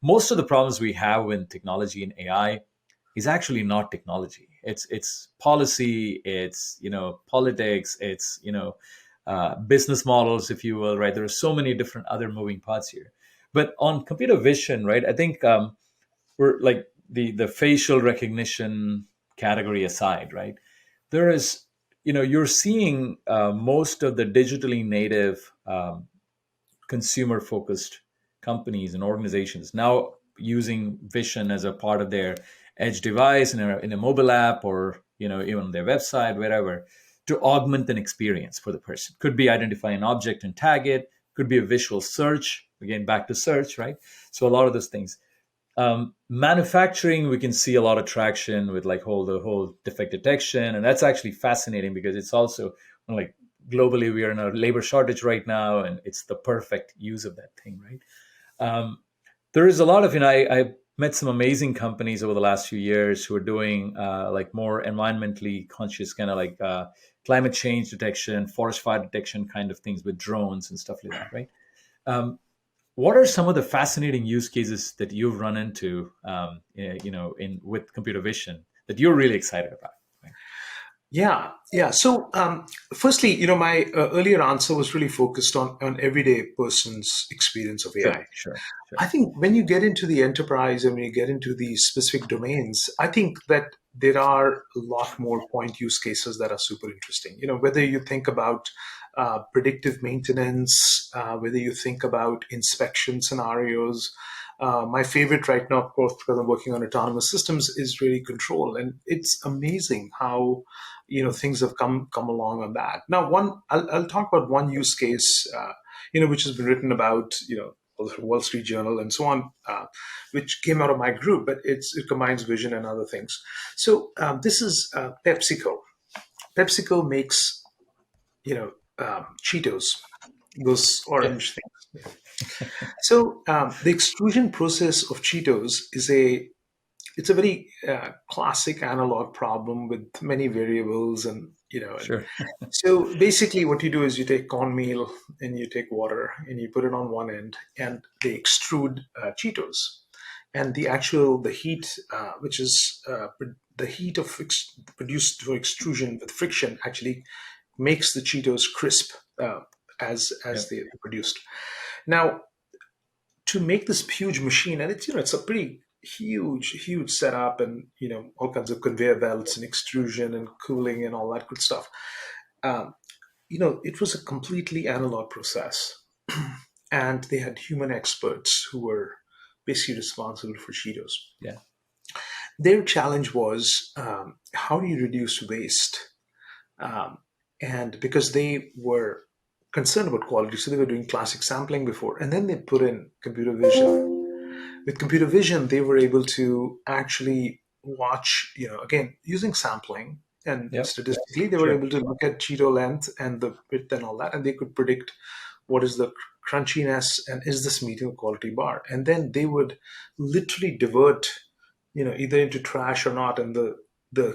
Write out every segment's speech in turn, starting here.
most of the problems we have in technology and AI is actually not technology. It's policy, it's politics, it's business models, if you will, right? There are so many different other moving parts here. But on computer vision, right? I think we're like the facial recognition category aside, right? There is, you're seeing most of the digitally native consumer focused companies and organizations now using vision as a part of their edge device in a mobile app, or even on their website, wherever, to augment an experience for the person. Could be identify an object and tag it, could be a visual search, again back to search, right? So a lot of those things. Manufacturing, we can see a lot of traction with like the whole defect detection, and that's actually fascinating because it's also like globally we are in a labor shortage right now, and it's the perfect use of that thing, right? um, there is a lot of, I met some amazing companies over the last few years who are doing like more environmentally conscious kind of like climate change detection, forest fire detection kind of things with drones and stuff like that, right? um, what are some of the fascinating use cases that you've run into, in with computer vision that you're really excited about? Right? Yeah, yeah. So, firstly, my earlier answer was really focused on everyday person's experience of Sure, AI. sure, I sure. think when you get into the enterprise and when you get into these specific domains, I think that there are a lot more point use cases that are super interesting. Whether you think about predictive maintenance, whether you think about inspection scenarios. My favorite right now, of course, because I'm working on autonomous systems, is really control, and it's amazing how things have come along on that. Now, I'll talk about one use case, which has been written about, Wall Street Journal and so on, which came out of my group, but it combines vision and other things. So this is PepsiCo. PepsiCo makes Cheetos, those Yeah, orange things. So the extrusion process of Cheetos it's a very classic analog problem with many variables, and sure. so basically what you do is you take cornmeal and you take water and you put it on one end and they extrude Cheetos, and the heat, which is the heat produced for extrusion with friction, actually makes the Cheetos crisp Yeah, as they're produced. Now, to make this huge machine, and it's a pretty huge setup, and all kinds of conveyor belts and extrusion and cooling and all that good stuff. Um, it was a completely analog process, and they had human experts who were basically responsible for Cheetos. yeah, Their challenge was, how do you reduce waste? Um, and because they were concerned about quality, so they were doing classic sampling before, and then they put in computer vision. With computer vision, they were able to actually watch, again, using sampling and yeah, statistically, they were sure. able to look at Cheeto length and the width and all that, and they could predict what is the crunchiness and is this meeting a quality bar. And then they would literally divert, either into trash or not, and the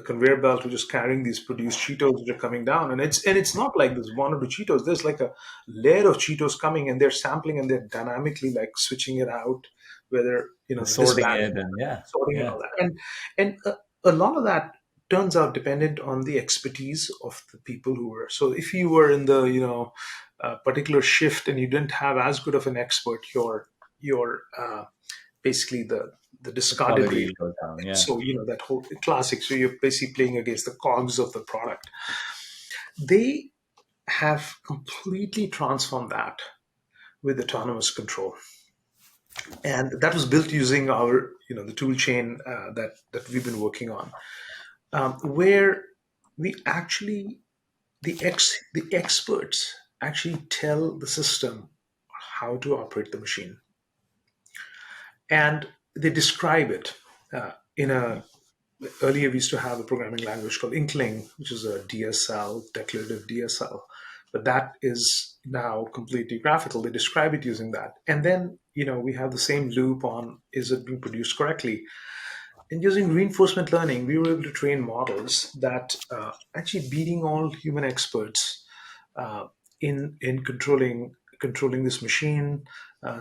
conveyor belt which is carrying these produced Cheetos which are coming down, and it's not like there's one or two Cheetos. There's like a layer of Cheetos coming, and they're sampling and they're dynamically like switching it out, whether And this sorting batch, it, and yeah, sorting and yeah, all that, and a lot of that turns out dependent on the expertise of the people who were. So if you were in the particular shift and you didn't have as good of an expert, your basically the the discarded rate. quality goes down. Yeah, So that whole classic. So you're basically playing against the cogs of the product. They have completely transformed that with autonomous control, and that was built using our the tool chain that we've been working on, where we actually the experts actually tell the system how to operate the machine, and they describe it in a earlier we used to have a programming language called Inkling, which is a DSL, declarative DSL, but that is now completely graphical. They describe it using that, and then we have the same loop on, is it being produced correctly? And using reinforcement learning, we were able to train models that actually beating all human experts in controlling this machine,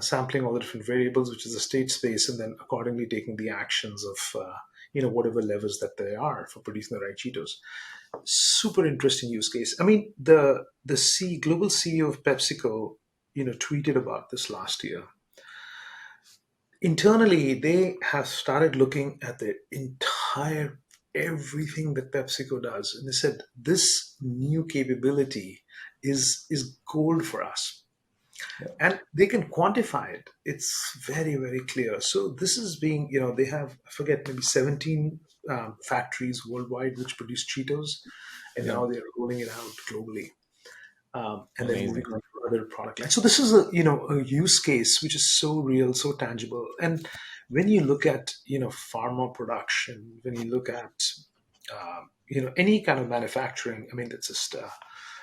sampling all the different variables, which is the state space, and then accordingly taking the actions of whatever levers that they are for producing the right Cheetos. Super interesting use case. I mean, the global CEO of PepsiCo, tweeted about this last year. Internally, they have started looking at the entire everything that PepsiCo does, and they said this new capability is gold for us, Yeah. and they can quantify it. It's very, very clear. So this is being, they have, I forget, maybe 17 factories worldwide which produce Cheetos, and Yeah. now they're rolling it out globally, and then moving Amazing. on to other product lines. So this is a use case which is so real, so tangible. And when you look at pharma production, when you look at any kind of manufacturing, I mean, it's just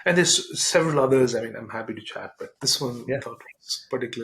and there's several others. I mean, I'm happy to chat, but this one I Yeah. thought was particularly